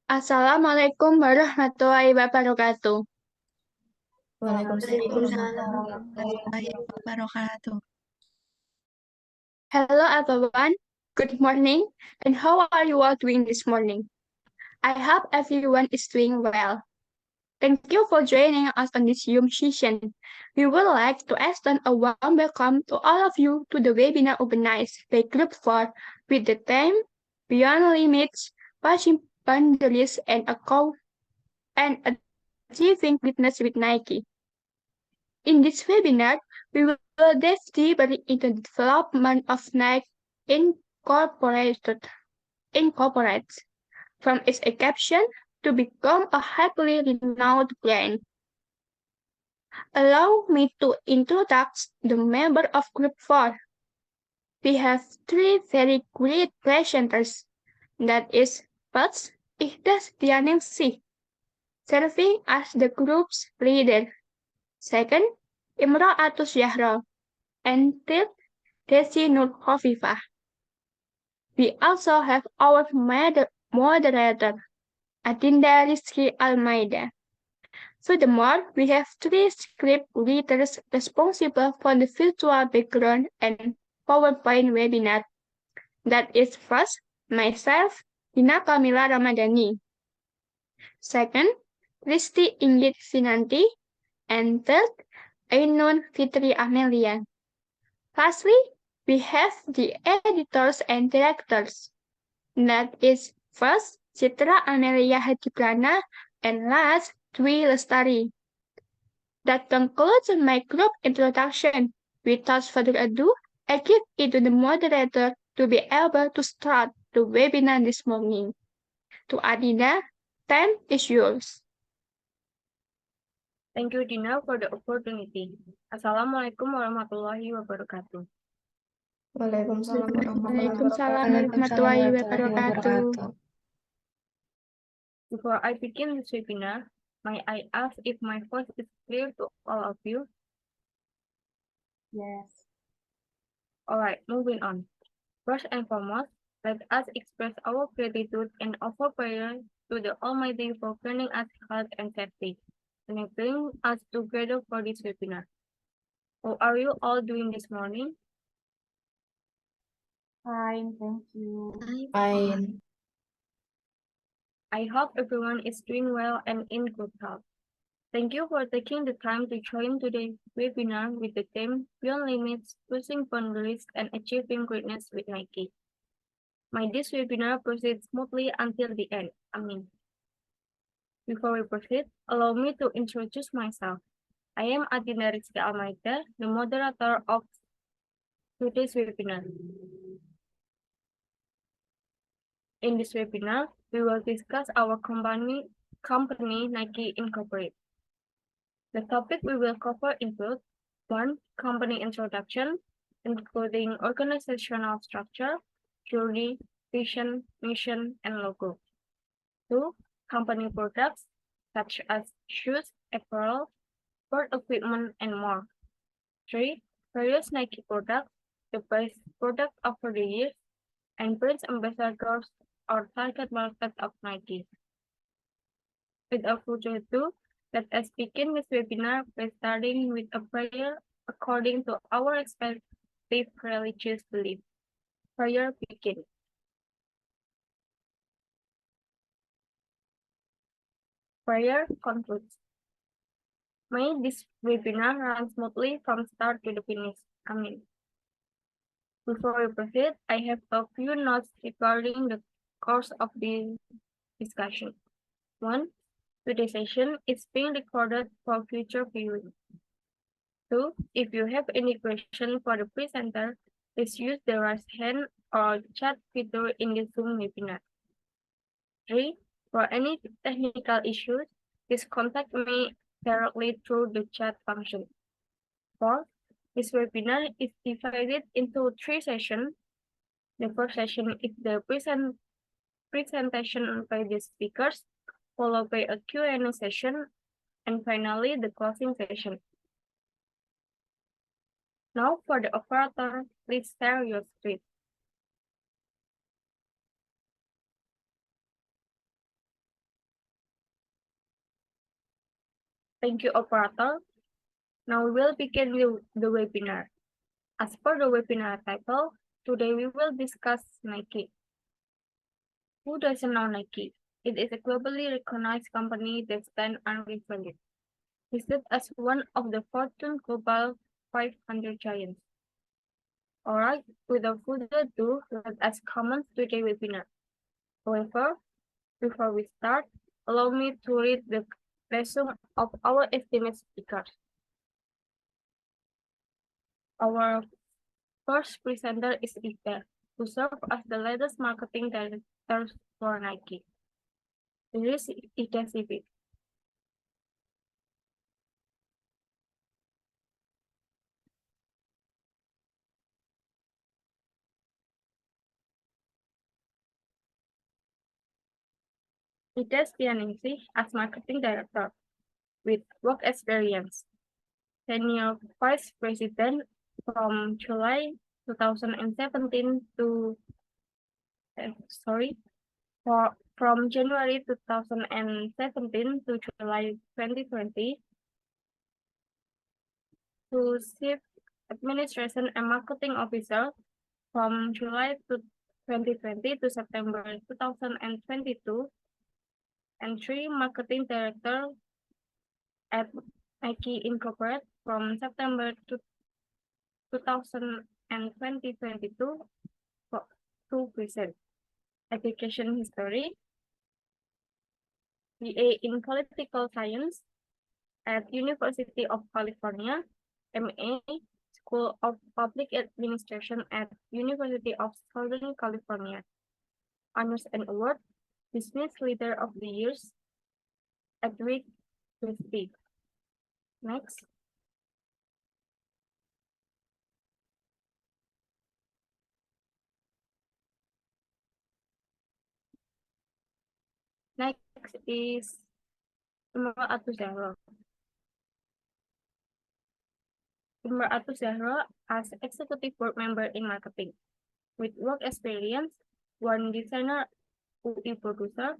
Assalamualaikum warahmatullahi wabarakatuh. Waalaikumsalam Waalaikumsalam warahmatullahi wabarakatuh. Hello everyone, good morning, and how are you all doing this morning? I hope everyone is doing well. Thank you for joining us on this Zoom session. We would like to extend a warm welcome to all of you to the webinar organized by Group 4 with the theme Beyond Limits, Pushing Boundaries and Achieving Greatness with Nike. In this webinar, we will dive deeper into the development of Nike Incorporates, from its inception to become a happily renowned brand. Allow me to introduce the member of Group 4. We have three very great presenters. That is, first, Ikhda Setianingsih, serving as the group's leader. Second, Imroatuz Zahro, and third, Desi Nur Khofifah. We also have our moderator, Adinda Rizki Maeda. Furthermore, we have three script readers responsible for the virtual background and PowerPoint webinar. That is first, myself, Dina Kamila Ramadhani. Second, Kristi Inggit Vinanti. And third, Ainun Fitri Amelia. Lastly, we have the editors and directors. That is first, Citra Amelia Hadiprana, and last, Dwi Lestari. That concludes my group introduction. Without further ado, I give it to the moderator to be able to start the webinar this morning. To Adinda, time is yours. Thank you, Dina, for the opportunity. Assalamualaikum warahmatullahi wabarakatuh. Waalaikumsalam Waalaikumsalam warahmatullahi wabarakatuh. Before I begin this webinar, may I ask if my voice is clear to all of you? Yes. Alright, moving on. First and foremost, let us express our gratitude and offer prayer to the Almighty for granting us health and safety, and bringing us together for this webinar. How are you all doing this morning? Fine, thank you. Fine. I hope everyone is doing well and in good health. Thank you for taking the time to join today's webinar with the theme Beyond Limits, Pushing Boundaries and Achieving Greatness with Nike. May this webinar proceed smoothly until the end. Amen. Before we proceed, allow me to introduce myself. I am Adinda Maeda, the moderator of today's webinar. In this webinar, we will discuss our company Nike Incorporated. The topic we will cover include 1. Company introduction, including organizational structure, journey, vision, mission, and logo. 2. Company products, such as shoes, apparel, sport equipment, and more. 3. Various Nike products, the best product over the years, and brand ambassadors or target market of Nike. Without further ado, let us begin this webinar by starting with a prayer according to our respective religious belief. Prayer begin. Prayer concludes. May this webinar run smoothly from start to the finish. Amen. Before we proceed, I have a few notes regarding the course of the discussion. 1. Today's session is being recorded for future viewing. 2. If you have any question for the presenter, please use the raise hand or chat feature in the Zoom webinar. 3. For any technical issues, please contact me directly through the chat function. 4. This webinar is divided into 3 sessions. The first session is the presentation by the speakers, followed by a Q&A session, and finally the closing session. Now for the operator, please share your screen. Thank you, operator. Now we will begin the webinar. As per the webinar title, today we will discuss Nike. Who doesn't know Nike? It is a globally recognized company that stands unrivaled, listed as one of the Fortune Global 500 giants. Alright, without further ado, let us commence today's webinar. However, before we start, allow me to read the resume of our esteemed speakers. Our first presenter is Ikhda, who serves as the latest marketing director for Nike. Here is Ikhda Civic. Ikhda Setianingsih as marketing director with work experience. Senior Vice President from July 2017 to from January 2017 to July 2020 to Chief Administration and Marketing Officer from July 2020 to September 2022 and 3 Marketing Director at Nike Incorporated from September 2022 to present. Education history, BA in Political Science at University of California, MA, School of Public Administration at University of Southern California, Honors and Award, Business Leader of the Year at Kristi. Next. Next is Imroatuz Zahro. Imroatuz Zahro as Executive Board Member in Marketing, with work experience, 1 designer UI producer,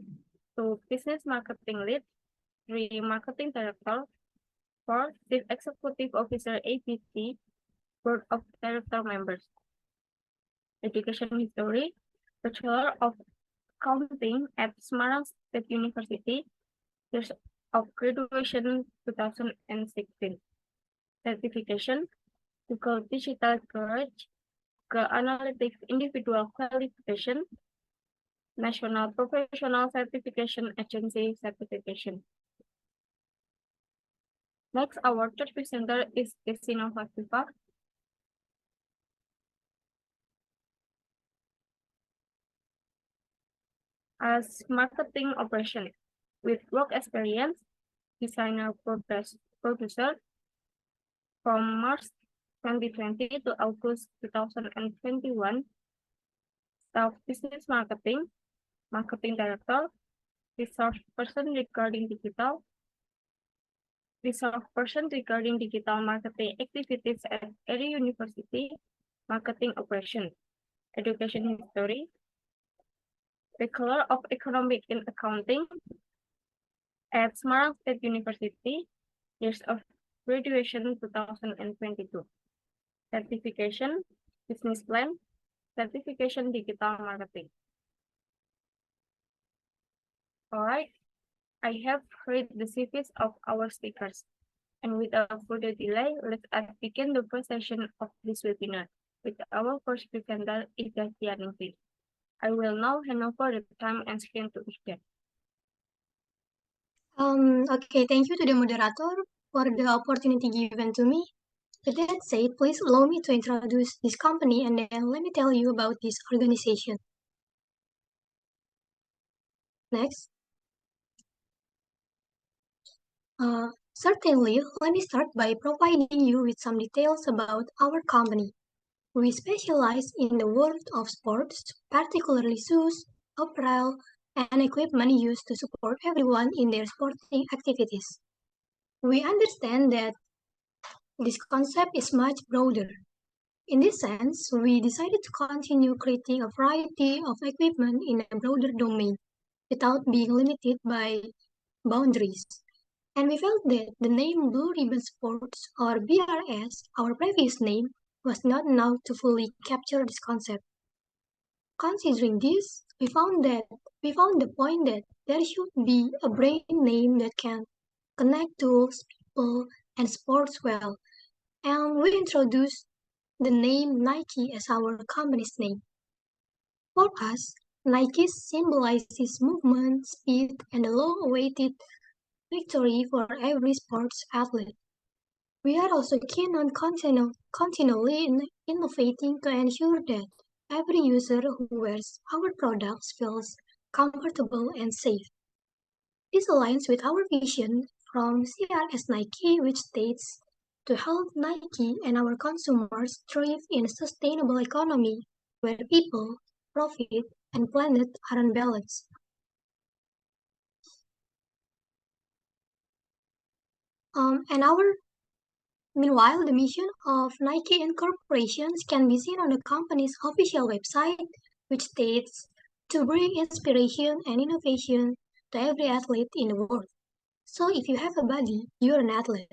2 business marketing lead, 3 marketing director, 4 chief executive officer ABC, board of director members. Education history, Bachelor of Accounting at Semarang State University, years of graduation 2016. Certification, Google Digital Courage, Google Analytics Individual Qualification, National Professional Certification Agency Certification. Next, our third presenter is Desi Nur Khofifah. As marketing operation with work experience, designer producer from March 2020 to August 2021, staff business marketing, marketing director, resource person regarding digital marketing activities at every university, marketing operation, education history, Bachelor of Economics in Accounting at Semarang State University, years of graduation 2022. Certification, business plan, certification digital marketing. All right, I have read the CVs of our speakers. And without further delay, let us begin the first session of this webinar with our first presenter, Ikhda Setianingsih. I will now hand over the time and screen to Ikhda. Okay, thank you to the moderator for the opportunity given to me. That said, please allow me to introduce this company and then let me tell you about this organization. Next. Certainly, let me start by providing you with some details about our company. We specialize in the world of sports, particularly shoes, apparel, and equipment used to support everyone in their sporting activities. We understand that this concept is much broader. In this sense, we decided to continue creating a variety of equipment in a broader domain without being limited by boundaries. And we felt that the name Blue Ribbon Sports, or BRS, our previous name, was not enough to fully capture this concept. Considering this, we found the point that there should be a brand name that can connect tools, people, and sports well. And we introduced the name Nike as our company's name. For us, Nike symbolizes movement, speed, and a long-awaited victory for every sports athlete. We are also keen on continually innovating to ensure that every user who wears our products feels comfortable and safe. This aligns with our vision from CRS Nike, which states to help Nike and our consumers thrive in a sustainable economy where people, profit, and planet are unbalanced. Meanwhile, the mission of Nike and corporations can be seen on the company's official website, which states to bring inspiration and innovation to every athlete in the world. So if you have a body, you're an athlete.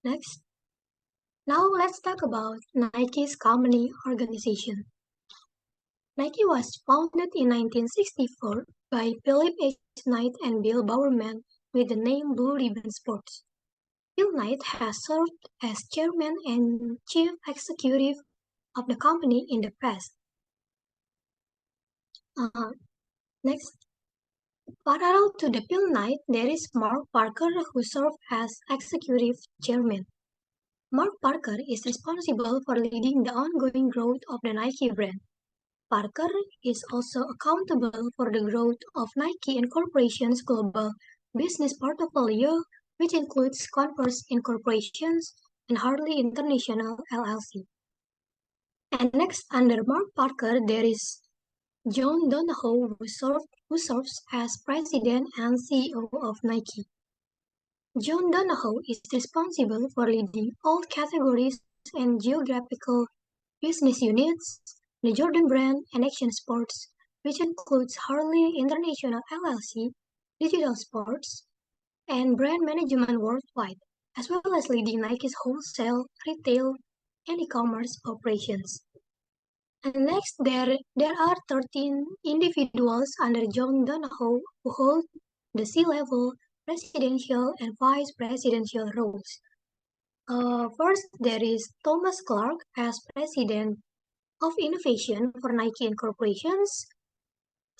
Next. Now let's talk about Nike's company organization. Nike was founded in 1964 by Philip H. Knight and Bill Bowerman with the name Blue Ribbon Sports. Bill Knight has served as chairman and chief executive of the company in the past. Next, parallel to the Bill Knight, there is Mark Parker who served as executive chairman. Mark Parker is responsible for leading the ongoing growth of the Nike brand. Parker is also accountable for the growth of Nike and Corporation's global business portfolio, which includes Converse Incorporations and Harley International LLC. And next, under Mark Parker, there is John Donahoe, who serves as President and CEO of Nike. John Donahoe is responsible for leading all categories and geographical business units, the Jordan brand, and action sports, which includes Harley International LLC, digital sports, and brand management worldwide, as well as leading Nike's wholesale, retail, and e-commerce operations. And next, there are 13 individuals under John Donahoe who hold the C-level, presidential, and vice presidential roles. First, there is Thomas Clark as president of innovation for Nike Incorporations,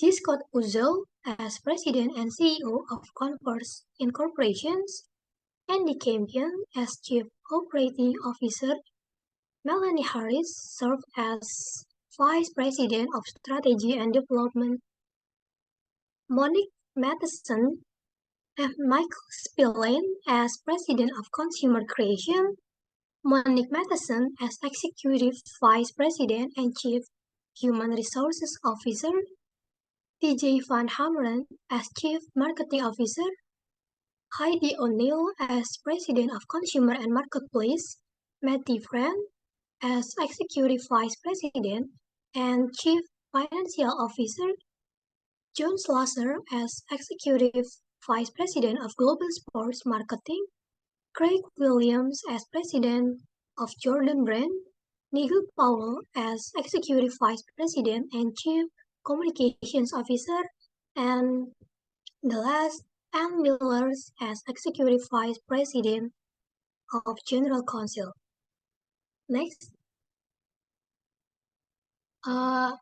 G. Scott Uzel as president and CEO of Converse Incorporations, Andy Campion as chief operating officer, Melanie Harris served as vice president of strategy and development, Monique Matheson and Michael Spillane as president of consumer creation, Monique Matheson as Executive Vice President and Chief Human Resources Officer, TJ Van Hameren as Chief Marketing Officer, Heidi O'Neill as President of Consumer and Marketplace, Matty Friend as Executive Vice President and Chief Financial Officer, John Slasser as Executive Vice President of Global Sports Marketing, Craig Williams as President of Jordan Brand, Nigel Powell as Executive Vice President and Chief Communications Officer, and the last, Ann Miller as Executive Vice President of General Counsel. Next. Now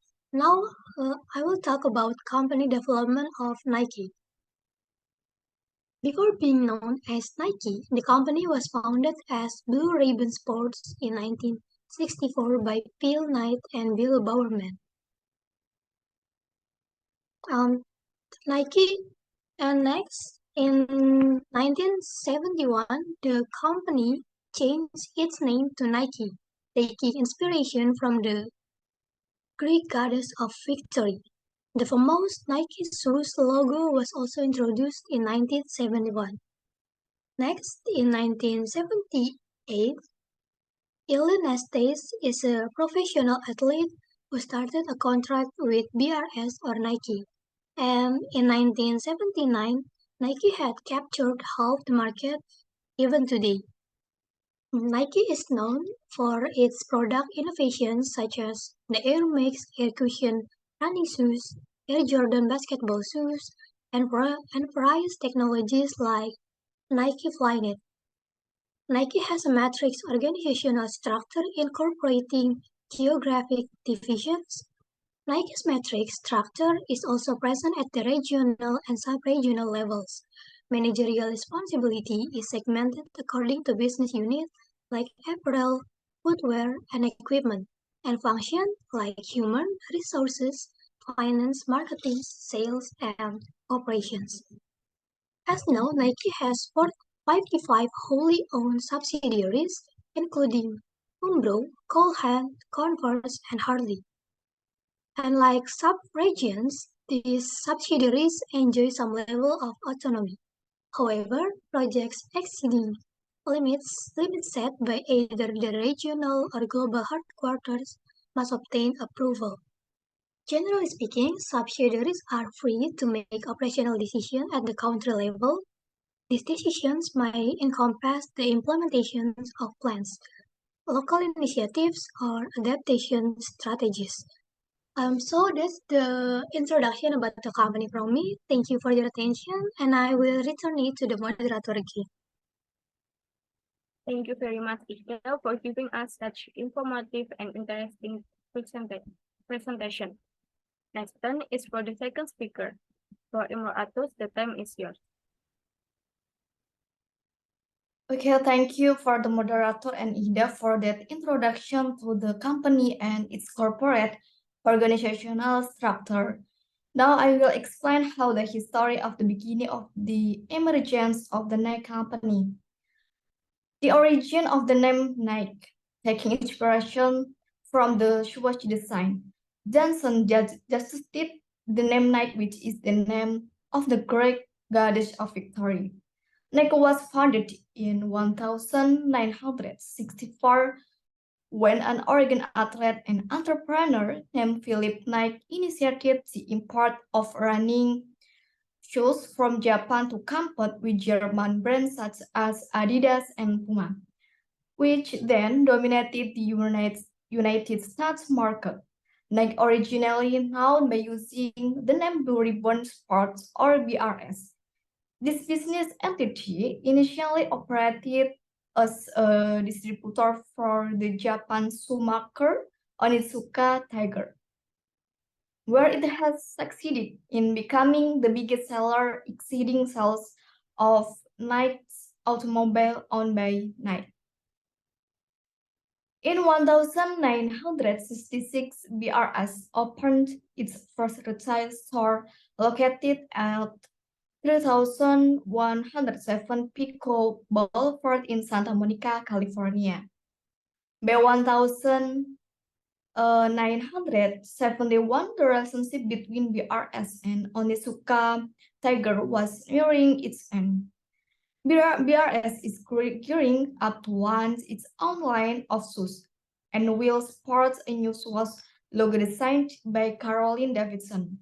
I will talk about company development of Nike. Before being known as Nike, the company was founded as Blue Ribbon Sports in 1964 by Phil Knight and Bill Bowerman. Nike, and next, in 1971, the company changed its name to Nike, taking inspiration from the Greek goddess of victory. The famous Nike shoes logo was also introduced in 1971. Next, in 1978, Ellen Estes is a professional athlete who started a contract with BRS or Nike. And in 1979, Nike had captured half the market even today. Nike is known for its product innovations such as the Air Max Air Cushion running shoes, Air Jordan basketball shoes, and various technologies like Nike Flyknit. Nike has a matrix organizational structure incorporating geographic divisions. Nike's matrix structure is also present at the regional and sub-regional levels. Managerial responsibility is segmented according to business units like apparel, footwear, and equipment, and functions like human resources, finance, marketing, sales, and operations. As now, Nike has 55 wholly owned subsidiaries, including Umbro, Cole Haan, Converse, and Harley. Unlike sub-regions, these subsidiaries enjoy some level of autonomy. However, projects exceeding limits set by either the regional or global headquarters must obtain approval. Generally speaking, subsidiaries are free to make operational decisions at the country level. These decisions may encompass the implementation of plans, local initiatives, or adaptation strategies. So that's the introduction about the company from me. Thank you for your attention, and I will return it to the moderator again. Thank you very much, Ikhda, for giving us such informative and interesting presentation. Next turn is for the second speaker. For Imroatuz, the time is yours. Okay, thank you for the moderator and Ikhda for that introduction to the company and its corporate organizational structure. Now I will explain how the history of the beginning of the emergence of the Nike company. The origin of the name Nike, taking inspiration from the swatch design. Johnson suggested the name Nike, which is the name of the Greek goddess of victory. Nike was founded in 1964 when an Oregon athlete and entrepreneur named Philip Nike initiated the import of running shoes from Japan to compete with German brands such as Adidas and Puma, which then dominated the United States market. Nike originally known by using the name Blue Ribbon Sports or BRS. This business entity initially operated as a distributor for the Japan shoe maker Onitsuka Tiger, where it has succeeded in becoming the biggest seller, exceeding sales of Nike's automobile owned by Nike. In 1966, BRS opened its first retail store located at 3107 Pico Boulevard in Santa Monica, California. By 1971, the relationship between BRS and Onitsuka Tiger was nearing its end. BRS is gearing up to launch its own line of shoes and will sport a new swoosh logo designed by Caroline Davidson.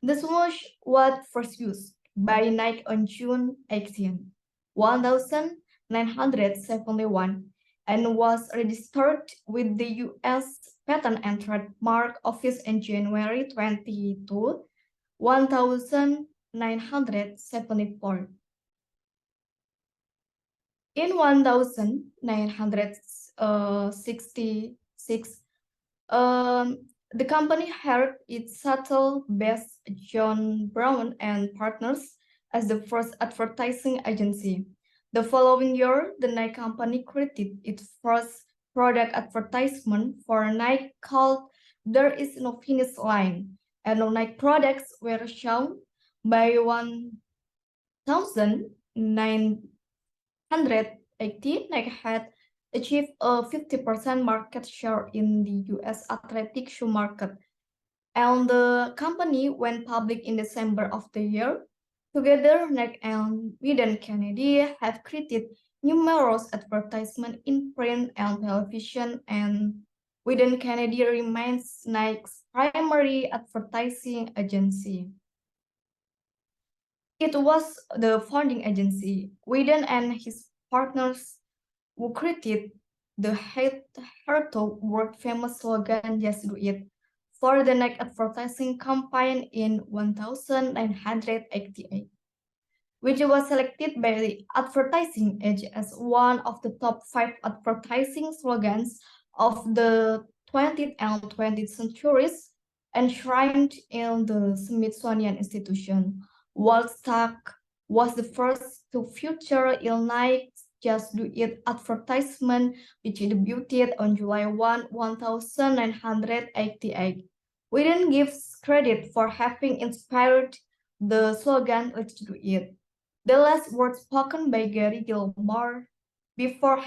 The swoosh was first used by Nike on June 18, 1971, and was registered with the U.S. Patent and Trademark Office in January 22, 1974. In 1966, the company hired its Seattle-based John Brown and Partners as the first advertising agency. The following year, the Nike company created its first product advertisement for Nike called "There Is No Finish Line," and Nike products were shown by 1980. Nike had achieved a 50% market share in the U.S. athletic shoe market, and the company went public in December of the year. Together, Nike and Wieden Kennedy have created numerous advertisements in print and television, and Wieden Kennedy remains Nike's primary advertising agency. It was the founding agency, Whedon and his partners, who created the Heartthrob world-famous slogan "Just Do It" for the Nike advertising campaign in 1988, which was selected by the Advertising Age as one of the top 5 advertising slogans of the 20th and 20th centuries, enshrined in the Smithsonian Institution. Woodstock was the first to feature in Nike's Just Do It advertisement, which debuted on July 1, 1988. Whedon gives credit for having inspired the slogan "Let's Do It." The last words spoken by Gary Gilmore before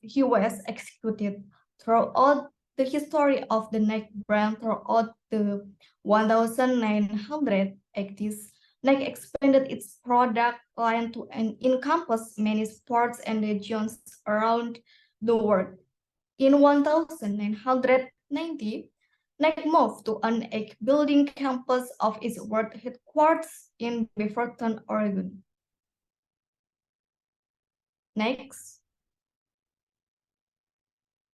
he was executed. Throughout the history of the Nike brand, throughout the 1980s, Nike expanded its product line to encompass many sports and regions around the world. In 1990, Nike moved to an egg building campus of its world headquarters in Beaverton, Oregon. Next.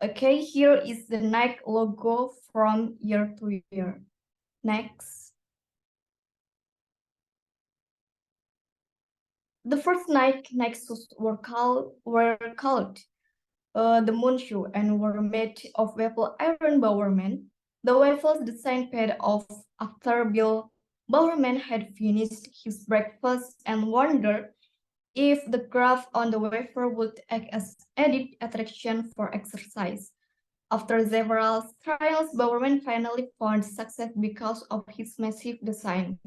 Okay, here is the Nike logo from year to year. Next. The first Nike shoes were called the Moon Shoe and were made of waffle iron Bowerman. The waffles design paid off after Bill Bowerman had finished his breakfast and wondered if the graph on the wafer would act as added attraction for exercise. After several trials, Bowerman finally found success because of his massive design.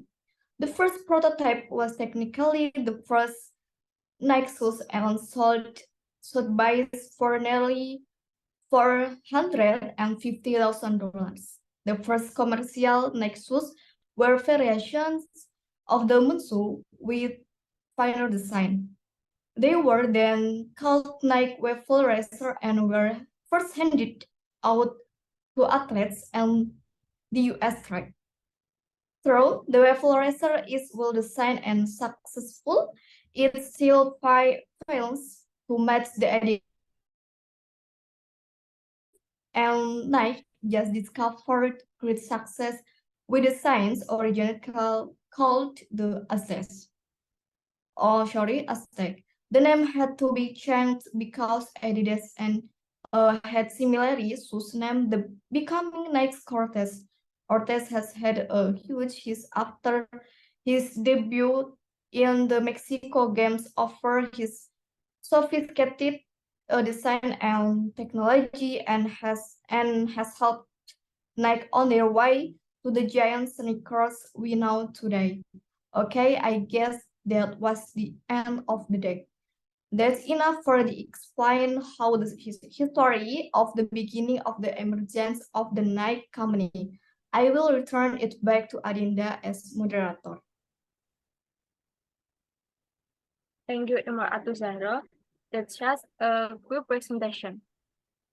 The first prototype was technically the first Nike shoes and sold by for nearly $450,000. The first commercial Nike shoes were variations of the Moon shoe with finer design. They were then called Nike Waffle Racer and were first handed out to athletes on the US track. Though the Waffle Racer is well designed and successful, it still fails to match the edit. And Nike just discovered great success with the science originally called the Aztec. The name had to be changed because Adidas and had similarly shoes named the becoming Nike's Cortez. Cortez has had a huge hit after his debut in the Mexico Games, offer his sophisticated design and technology and has helped Nike on their way to the giant sneakers we know today. Okay, I guess that was the end of the day. That's enough for the explain how the history of the beginning of the emergence of the Nike company. I will return it back to Adinda as moderator. Thank you, Imroatuz Zahro. That's just a good presentation.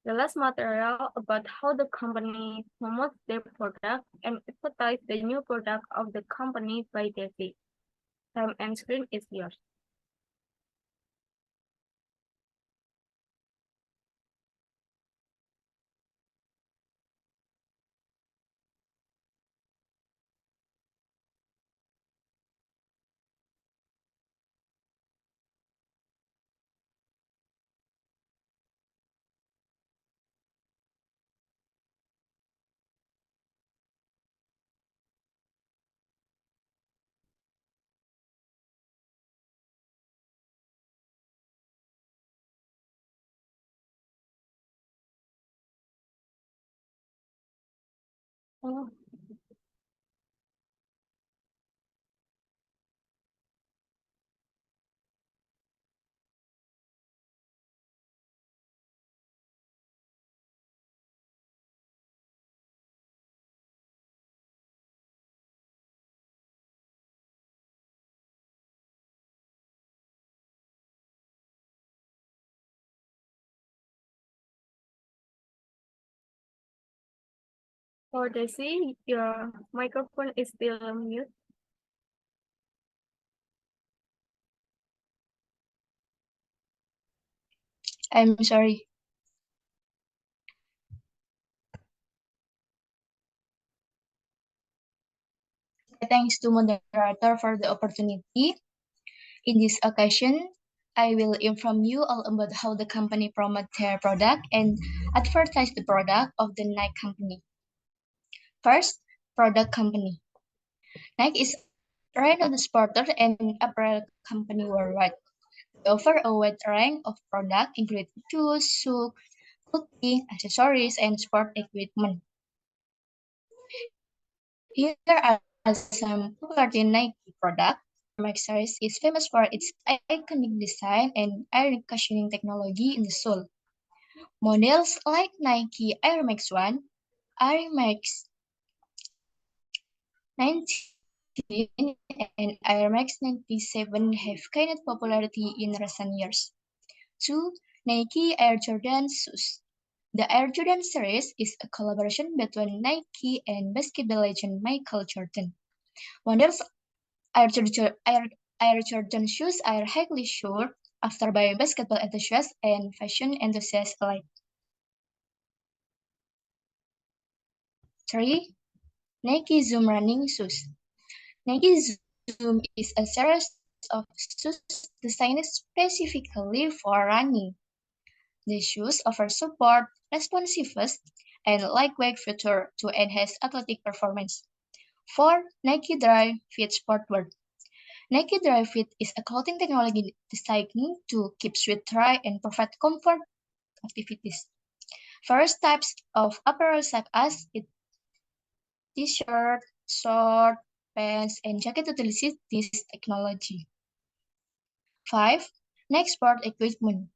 The last material about how the company promotes their product and advertise the new product of the company by Desi. Time and screen is yours. Oh. For Desi, your microphone is still on mute. I'm sorry. Thanks to moderator for the opportunity. In this occasion, I will inform you all about how the company promote their product and advertise the product of the Nike company. First, product company. Nike is a renowned sporter and apparel company worldwide. They offer a wide range of products including shoes, clothing, accessories, and sport equipment. Here are some popular Nike products. Air Max series is famous for its iconic design and air cushioning technology in the sole. Models like Nike Air Max 1, Air Max 19, and Air Max 97 have gained popularity in recent years. 2. Nike Air Jordan shoes. The Air Jordan series is a collaboration between Nike and basketball legend Michael Jordan. Models Air Jordan shoes are highly sought after by basketball enthusiasts and fashion enthusiasts alike. 3. Nike Zoom running shoes. Nike Zoom is a series of shoes designed specifically for running. The shoes offer support, responsiveness, and lightweight feature to enhance athletic performance. 4. Nike Dry Fit Sportwear. Nike Dry Fit is a clothing technology designed to keep sweat dry and provide comfort activities. Various types of apparel such as t-shirt, short, pants, and jacket utilize this technology. 5. Nike Sport Equipment.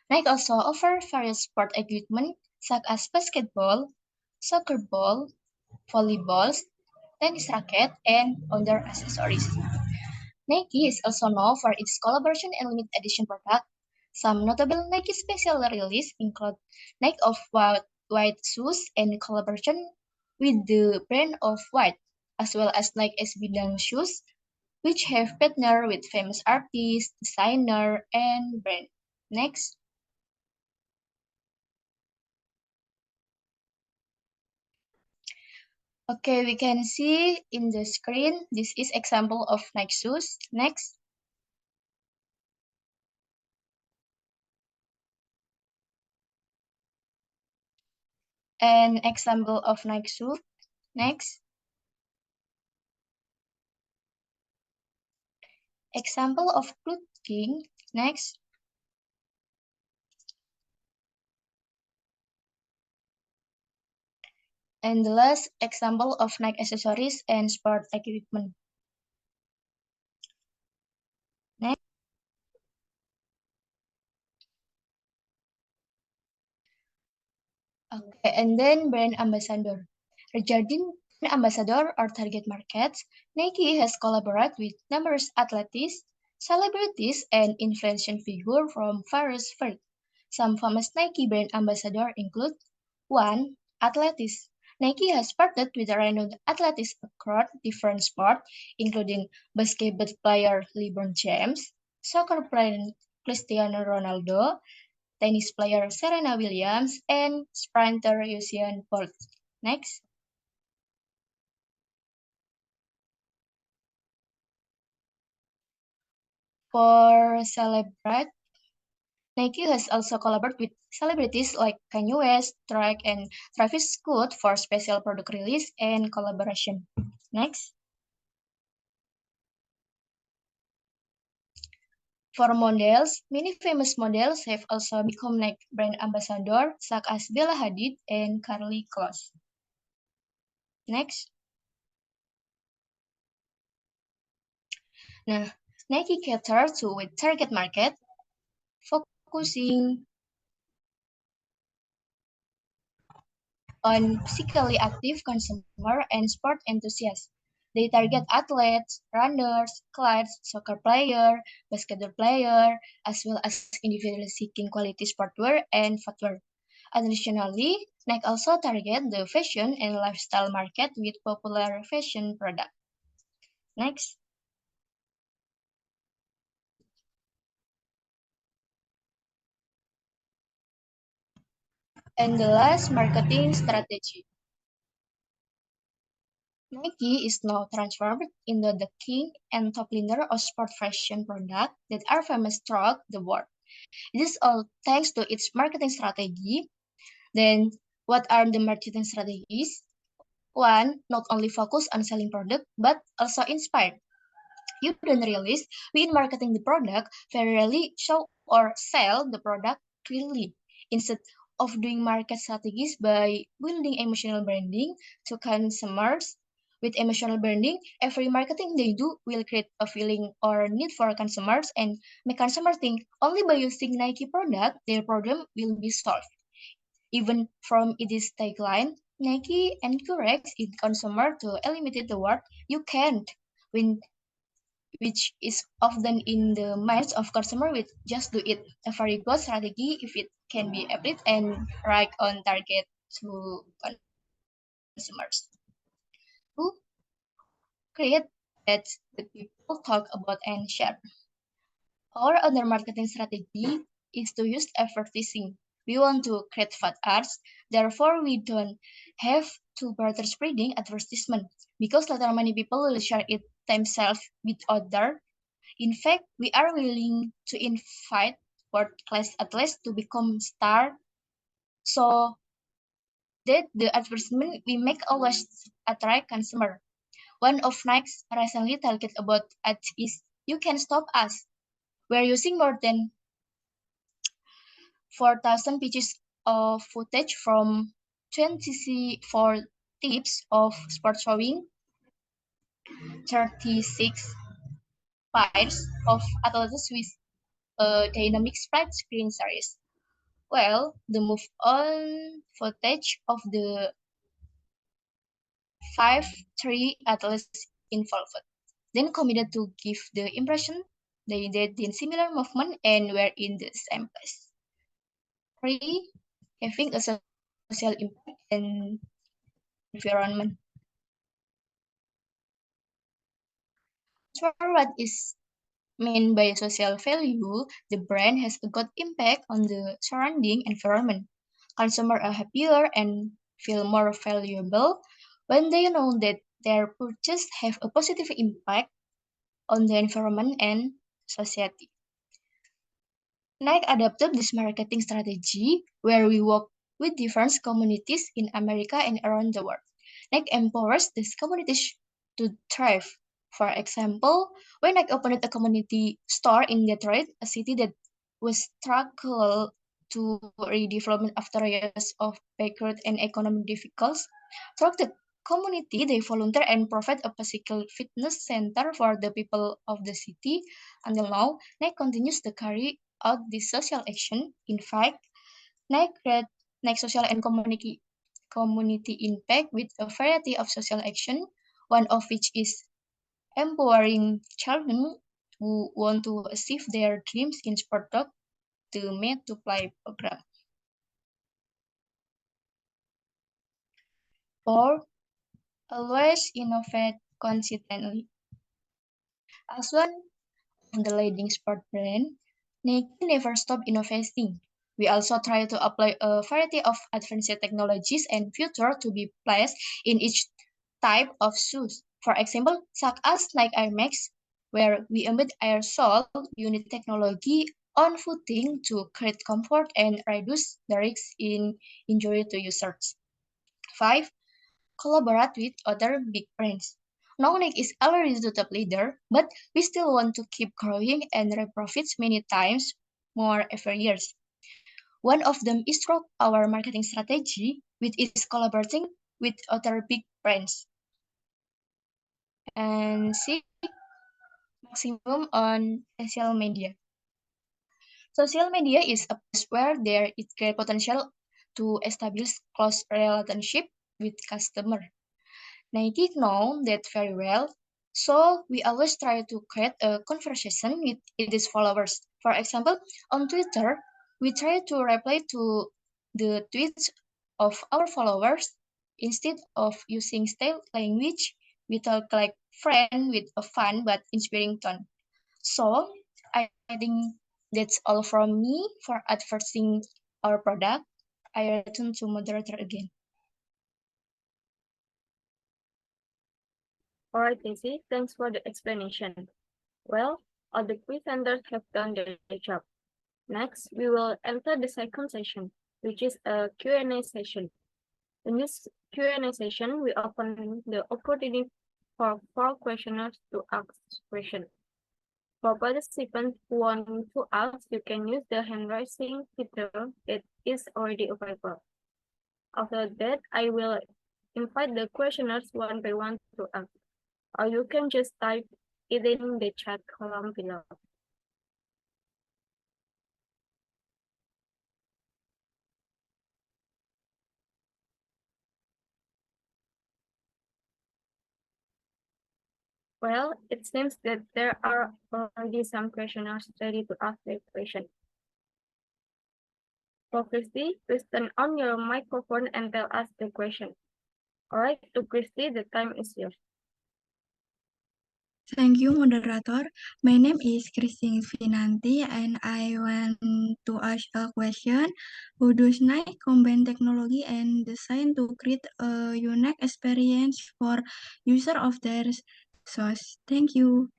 Nike also offers various sport equipment such as basketball, soccer ball, volleyballs, tennis racket, and other accessories. Nike is also known for its collaboration and limited edition products. Some notable Nike special releases include Nike Off-White shoes and collaboration with the brand Off-White, as well as Nike SB Dunk shoes, which have partnered with famous artists, designers, and brands. Next. Okay, we can see in the screen, this is example of Nike shoes. Next. An example of Nike shoe. Next. Example of clothing. Next. And the last example of Nike accessories and sport equipment. Next. Okay, and then brand ambassador. Regarding brand ambassador or target markets, Nike has collaborated with numerous athletes, celebrities, and influential figures from various fields. Some famous Nike brand ambassadors include 1. Athletes. Nike has partnered with renowned athletes across different sports, including basketball player LeBron James, soccer player Cristiano Ronaldo, tennis player Serena Williams, and sprinter Usain Bolt. Next. For celebrate, Nike has also collaborated with celebrities like Kanye West, Drake, and Travis Scott for special product release and collaboration. Next. For models, many famous models have also become Nike brand ambassador, such as Bella Hadid and Karlie Kloss. Next. Nah, Nike caters to with target market, focusing on physically active consumer and sport enthusiasts. They target athletes, runners, clients, soccer player, basketball player, as well as individuals seeking quality sportwear and footwear. Additionally, Nike also target the fashion and lifestyle market with popular fashion products. Next. And the last, marketing strategy. Nike is now transformed into the king and top leader of sport fashion products that are famous throughout the world. It is all thanks to its marketing strategy. Then, what are the marketing strategies? One, not only focus on selling product, but also inspire. You don't realize we in marketing the product very rarely show or sell the product clearly. Instead of doing market strategies by building emotional branding to consumers, with emotional branding, every marketing they do will create a feeling or need for consumers and make consumers think only by using Nike product, their problem will be solved. Even from its tagline, Nike encourages its consumer to eliminate the word you can't, when which is often in the minds of consumer with just do it. A very good strategy if it can be applied and right on target to consumers. To create that the people talk about and share. Our other marketing strategy is to use advertising. We want to create fat ads, therefore we don't have to bother spreading advertisement because later many people will share it themselves with other. In fact, we are willing to invite world-class athletes to become star so that the advertisement we make always attract consumer. One of Nike's recently target about ads is "You Can Stop Us." We're using more than 4,000 pieces of footage from 24 tips of sports showing 36 pairs of athletes with a dynamic split screen series. Well, the move on footage of the 5-3 athletes involved, then committed to give the impression they did in similar movement and were in the same place. 3. Having a social impact and environment. For what is meant by social value, the brand has a good impact on the surrounding environment. Consumers are happier and feel more valuable when they know that their purchases have a positive impact on the environment and society. Nike adopted this marketing strategy where we work with different communities in America and around the world. Nike empowers these communities to thrive. For example, when Nike opened a community store in Detroit, a city that was struggled to redevelopment after years of backward and economic difficulties, throughout the community, they volunteer and provide a physical fitness center for the people of the city. Until now, Nike continues to carry out this social action. In fact, Nike create Nike social and community impact with a variety of social action, one of which is empowering children who want to achieve their dreams in sport dog to Made to Play program. 4. Always innovate consistently. As one of the leading sport brand, Nike never stop innovating. We also try to apply a variety of advanced technologies and features to be placed in each type of shoes. For example, such as Nike Air Max, where we embed aerosol unit technology on footing to create comfort and reduce the risk in injury to users. 5. Collaborate with other big brands. Now Nike is already the top leader, but we still want to keep growing and reap profits many times more every year. One of them is through our marketing strategy, which is collaborating with other big brands. And 6, maximum on social media. Social media is a place where there is great potential to establish close relationship with customer. Nike know that very well, so we always try to create a conversation with its followers. For example, on Twitter, we try to reply to the tweets of our followers instead of using stale language. We talk like friend with a fun but inspiring tone. So I think that's all from me for advertising our product. I return to moderator again. All right, Desi, thanks for the explanation. Well, all the presenters have done their job. Next, we will enter the second session, which is a Q&A session. In this Q&A session, we open the opportunity for 4 questioners to ask questions. For participants who want to ask, you can use the hand raising feature that is already available. After that, I will invite the questioners one by one to ask, or you can just type it in the chat column below. Well, it seems that there are already some questioners ready to ask their question. For Kristi, please turn on your microphone and tell us the question. All right, to Kristi, the time is yours. Thank you, moderator. My name is Kristi Vinanti, and I want to ask a question. How does Nike combine technology and design to create a unique experience for user of their sauce? Thank you.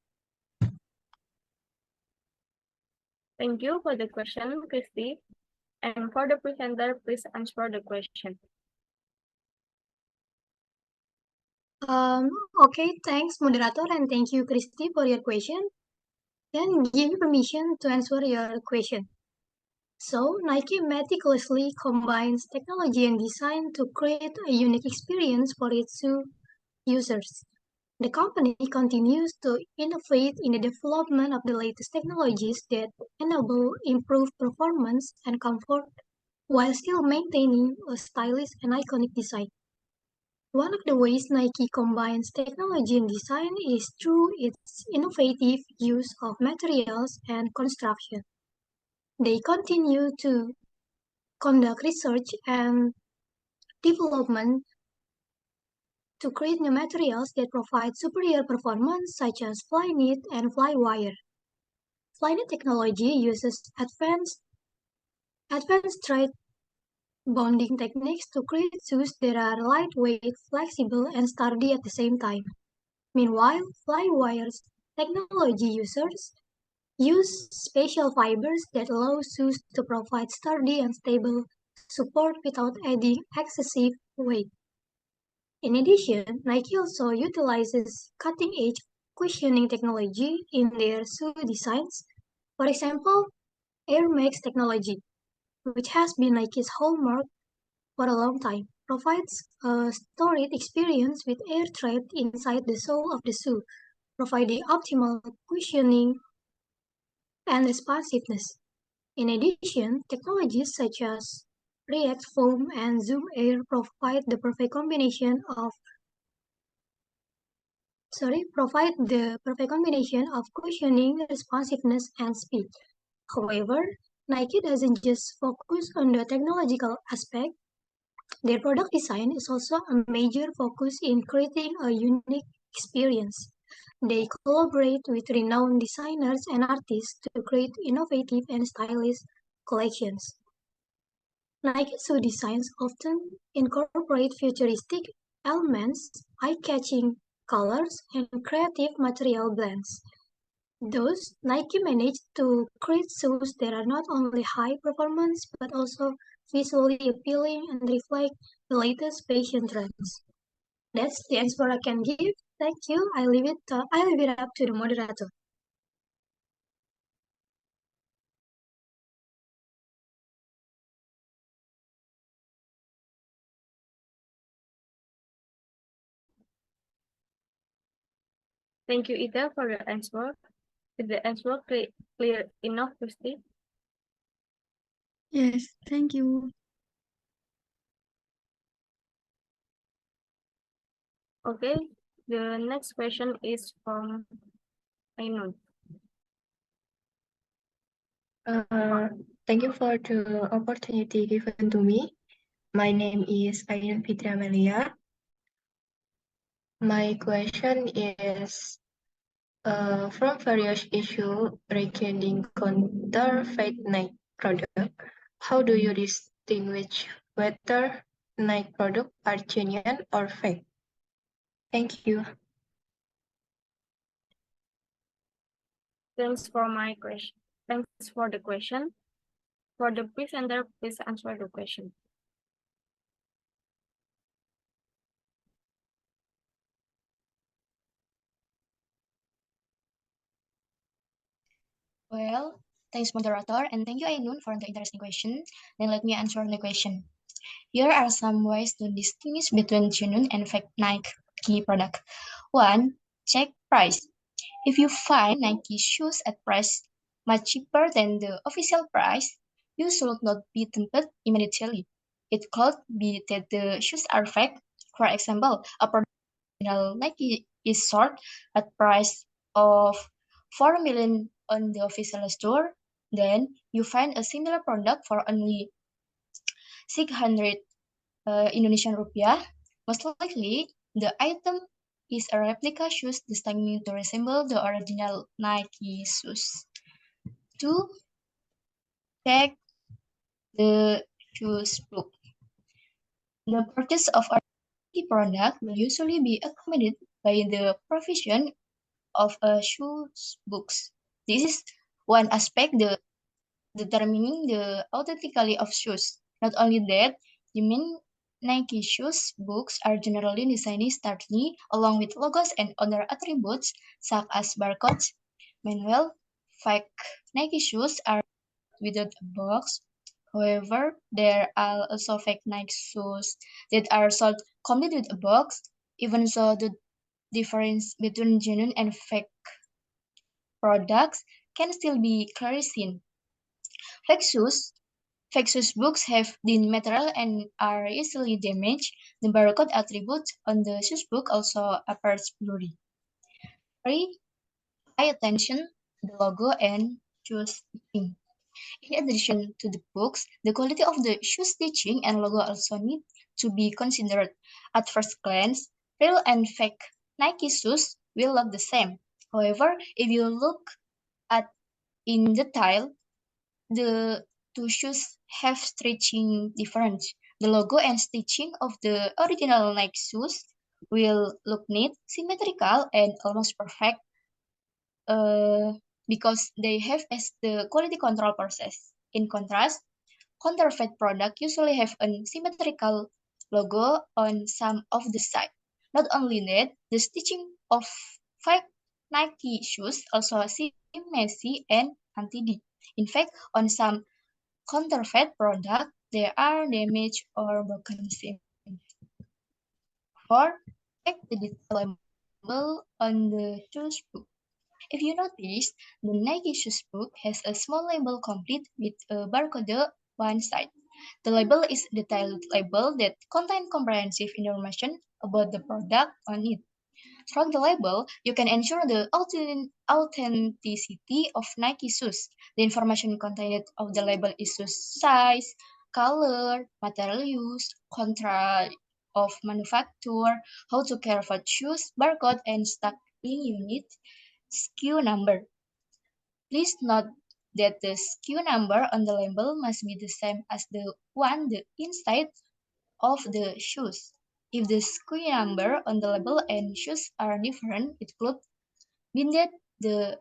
Thank you for the question, Kristi. And for the presenter, please answer the question. Okay, thanks, moderator, and thank you, Kristi, for your question. Then give you permission to answer your question. So, Nike meticulously combines technology and design to create a unique experience for its users. The company continues to innovate in the development of the latest technologies that enable improved performance and comfort while still maintaining a stylish and iconic design. One of the ways Nike combines technology and design is through its innovative use of materials and construction. They continue to conduct research and development to create new materials that provide superior performance, such as Flyknit and Flywire. Flyknit technology uses advanced thread bonding techniques to create shoes that are lightweight, flexible, and sturdy at the same time. Meanwhile, Flywire's technology users use special fibers that allow shoes to provide sturdy and stable support without adding excessive weight. In addition, Nike also utilizes cutting-edge cushioning technology in their shoe designs. For example, Air Max technology, which has been Nike's hallmark for a long time, provides a storied experience with air trapped inside the sole of the shoe, providing optimal cushioning and responsiveness. In addition, technologies such as React Foam and Zoom Air provide the perfect combination of cushioning, responsiveness, and speed. However, Nike doesn't just focus on the technological aspect. Their product design is also a major focus in creating a unique experience. They collaborate with renowned designers and artists to create innovative and stylish collections. Nike shoe designs often incorporate futuristic elements, eye-catching colors, and creative material blends. Thus, Nike managed to create shoes that are not only high performance but also visually appealing and reflect the latest fashion trends. That's the answer I can give. Thank you. I leave it up to the moderator. Thank you, Ida, for your answer. Is the answer clear enough, Kristi? Yes, thank you. Okay, the next question is from Ainun. Thank you for the opportunity given to me. My name is Ainun Fitri Amelia. My question is from various issues regarding counterfeit Nike product. How do you distinguish whether Nike products are genuine or fake. Thank you. Thanks for my question. Thanks for the question. For the presenter, please answer the question. Well, thanks moderator, and thank you Ainun for the interesting question. Then let me answer the question. Here are some ways to distinguish between genuine and fake Nike product. 1. Check price. If you find Nike shoes at price much cheaper than the official price, you should not be tempted immediately. It could be that the shoes are fake. For example, a original Nike is sold at price of 4 million on the official store. Then you find a similar product for only 600 Indonesian rupiah. Most likely, the item is a replica shoes designed to resemble the original Nike shoes. 2. Check the shoes book. The purchase of a Nike product will usually be accompanied by the provision of a shoes books. This is one aspect determining the authenticity of shoes. Not only that, the main Nike shoes books are generally designed starkly along with logos and other attributes such as barcodes. Meanwhile, fake Nike shoes are without a box. However, there are also fake Nike shoes that are sold complete with a box. Even so, the difference between genuine and fake products can still be clearly seen. Fake shoes books have thin material and are easily damaged. The barcode attribute on the shoes book also appears blurry. 3. Pay attention to the logo and shoes stitching. In addition to the books, the quality of the shoe stitching and logo also need to be considered. At first glance, real and fake Nike shoes will look the same. However, if you look at in detail, the two shoes have stitching difference. The logo and stitching of the original Nike shoes will look neat, symmetrical, and almost perfect because they have as the quality control process. In contrast, counterfeit products usually have a symmetrical logo on some of the side. Not only that, the stitching of fake Nike shoes also seem messy and untidy. In fact, on some counterfeit products, there are damaged or broken seams. 4. Check the detail label on the shoes book. If you notice, the Nike shoes book has a small label complete with a barcode on one side. The label is a detailed label that contains comprehensive information about the product on it. From the label, you can ensure the authenticity of Nike shoes. The information contained of the label is shoes size, color, material used, country of manufacture, how to care for shoes, barcode, and stocking unit, SKU number. Please note that the SKU number on the label must be the same as the one the inside of the shoes. If the SKU number on the label and shoes are different, it could mean that the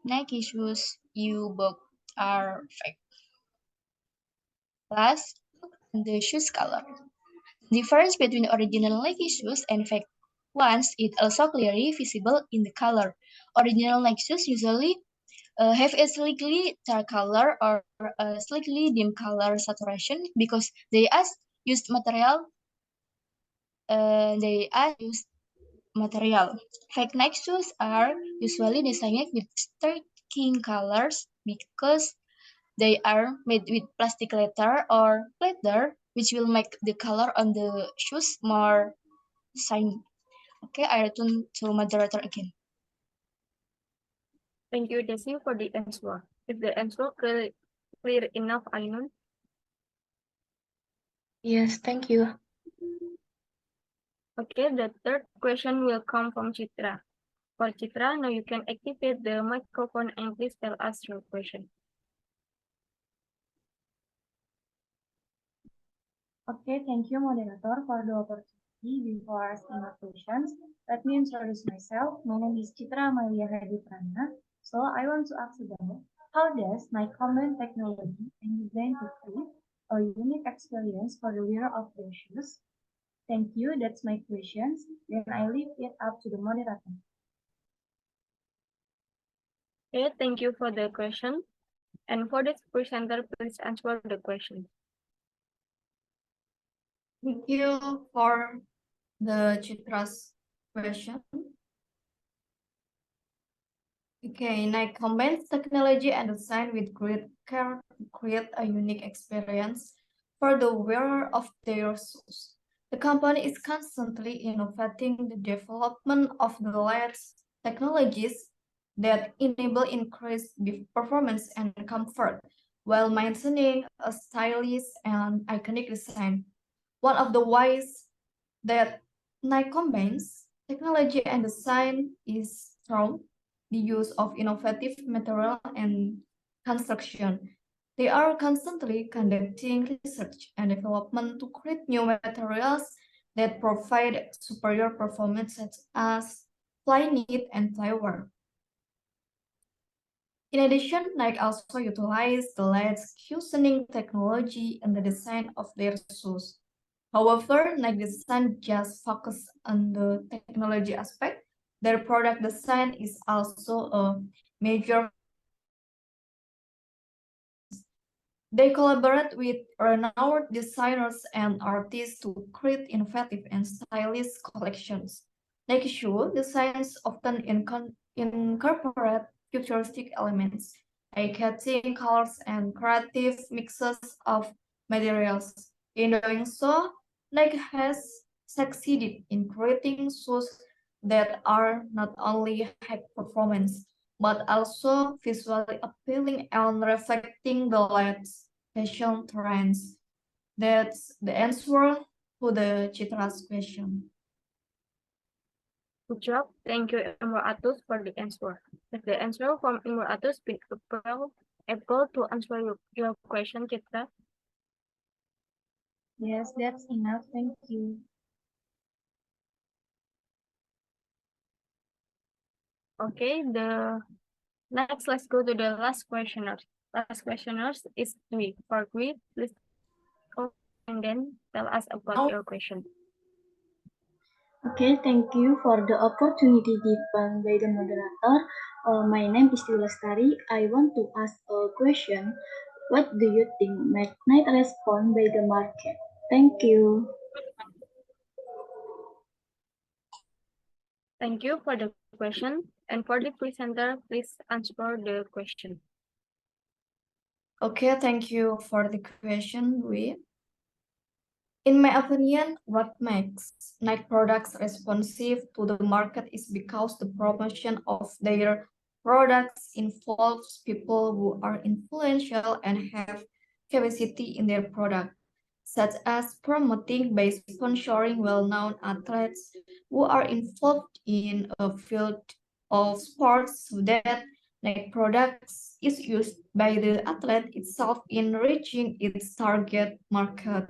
Nike shoes you bought are fake. Last, look at the shoes color. The difference between original Nike shoes and fake ones is also clearly visible in the color. Original Nike shoes usually have a slightly dark color or a slightly dim color saturation because they are used material. Fake Nike shoes are usually designed with striking colors because they are made with plastic leather or leather, which will make the color on the shoes more shiny. Okay, I return to moderator again. Thank you, Desi, for the answer. Is the answer clear enough, Ainun? Yes, thank you. Okay, the third question will come from Citra. For Citra, now you can activate the microphone and please tell us your question. Okay, thank you, moderator, for the opportunity. Before asking the questions, let me introduce myself. My name is Citra Amelia Hadiprana. So I want to ask about how does my common technology and design to create a unique experience for the wearer of their shoes? Thank you. That's my questions. Then I leave it up to the moderator. Okay, thank you for the question. And for this presenter, please answer the question. Thank you for the Citra's question. Okay, Nike combines technology and design with great care to create a unique experience for the wearer of their shoes. The company is constantly innovating the development of the latest technologies that enable increased performance and comfort while maintaining a stylish and iconic design. One of the ways that Nike combines technology and design is through the use of innovative material and construction. They are constantly conducting research and development to create new materials that provide superior performance such as fly knit and fly wear. In addition, Nike also utilized the latest cushioning technology in the design of their shoes. However, Nike doesn't just focus on the technology aspect. Their product design is also a major. They collaborate with renowned designers and artists to create innovative and stylish collections. Nike shoe designs often incorporate futuristic elements, eye-catching colors, and creative mixes of materials. In doing so, Nike has succeeded in creating shoes that are not only high performance, but also visually appealing and reflecting the latest fashion trends. That's the answer to the Citra's question. Good job. Thank you, Imroatuz, for the answer. Is the answer from Imroatuz been able to answer your question, Citra? Yes, that's enough. Thank you. Okay, next let's go to the last questioner. Last questioners is Dwi. For Dwi, please go and then tell us about your question. Okay, thank you for the opportunity given by the moderator. My name is Dwi Lestari. I want to ask a question. What do you think might respond by the market? Thank you. Thank you for the question. And for the presenter, please answer the question. Okay, thank you for the question, Dwi. In my opinion, what makes Nike products responsive to the market is because the promotion of their products involves people who are influential and have capacity in their product, such as promoting by sponsoring well-known athletes who are involved in a field of sports so that Nike products is used by the athlete itself in reaching its target market.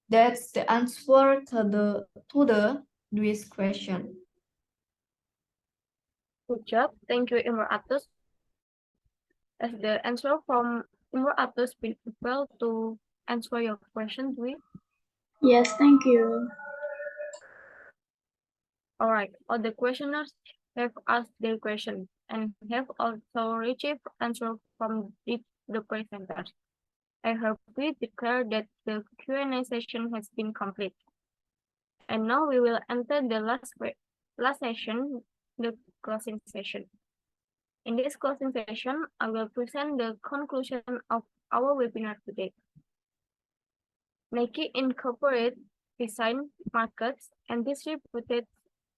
That's the answer to the Dwi's question. Good job. Thank you, Imroatuz. Has the answer from Imroatuz been able to answer your question, Dwi? Yes, thank you. All right. All the questioners have asked their question and have also received answer from the presenters. I hereby declare that the Q&A session has been complete. And now we will enter the last session, the closing session. In this closing session, I will present the conclusion of our webinar today. Nike Incorporated design, markets, and distributed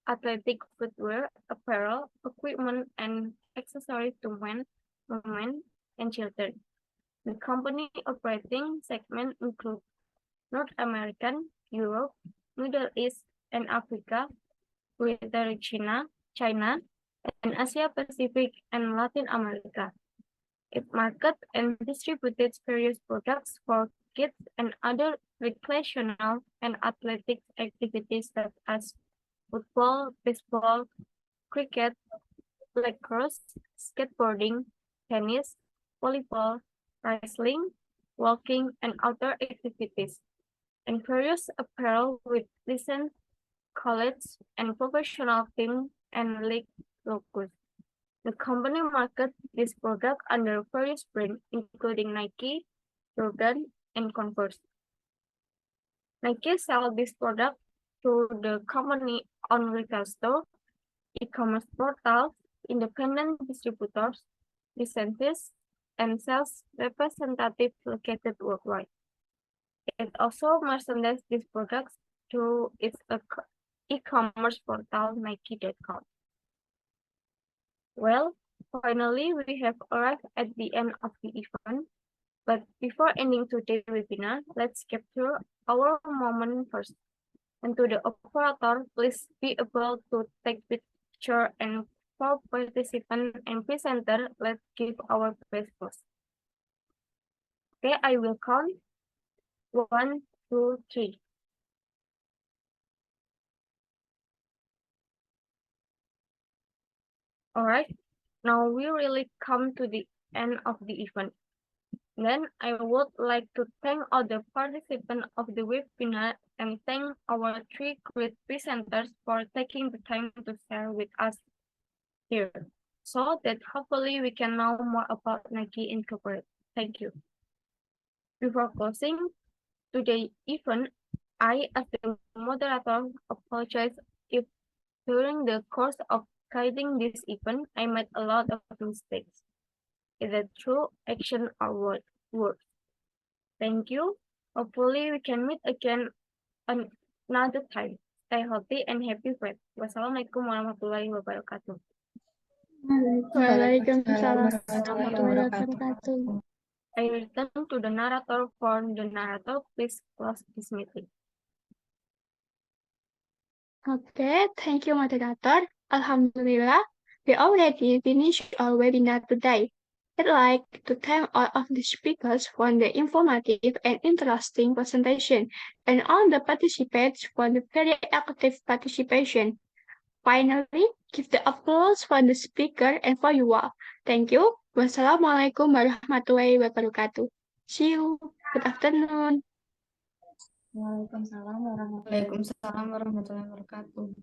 athletic footwear, apparel, equipment, and accessories to men, women, and children. The company operating segments include North American, Europe, Middle East, and Africa, Greater China, and Asia Pacific and Latin America. It marketed and distributed various products for kids and other recreational and athletic activities such as football, baseball, cricket, lacrosse, skateboarding, tennis, volleyball, wrestling, walking, and outdoor activities, and various apparel with licensed college and professional team and league logos. The company markets this product under various brands, including Nike, Jordan, and Converse. Nike sells this product through the company own retail store, e-commerce portals, independent distributors, licenses, and sales representatives located worldwide. It also merchandises these products through its e-commerce portal Nike.com. Well, finally, we have arrived at the end of the event. But before ending today's webinar, let's capture our moment first. And to the operator, please be able to take picture, and for participant and presenter, let's give our best first. Okay, I will count 1, 2, 3. All right, now we really come to the end of the event. Then I would like to thank all the participants of the webinar and thank our 3 great presenters for taking the time to share with us here, so that hopefully we can know more about Nike Incorporated. Thank you. Before closing today's event, I, as the moderator, apologize if during the course of guiding this event, I made a lot of mistakes, either through action or words. Thank you. Hopefully we can meet again another time. Stay healthy and happy friends. Wassalamualaikum warahmatullahi wabarakatuh. Waalaikumsalam warahmatullahi wabarakatuh. I return to the narrator. For the narrator, please close this meeting. Okay, thank you, moderator. Alhamdulillah, we already finished our webinar today. I'd like to thank all of the speakers for the informative and interesting presentation, and all the participants for the very active participation. Finally, give the applause for the speaker and for you all. Thank you. Wassalamualaikum warahmatullahi wabarakatuh. See you. Good afternoon. Waalaikumsalam warahmatullahi wabarakatuh.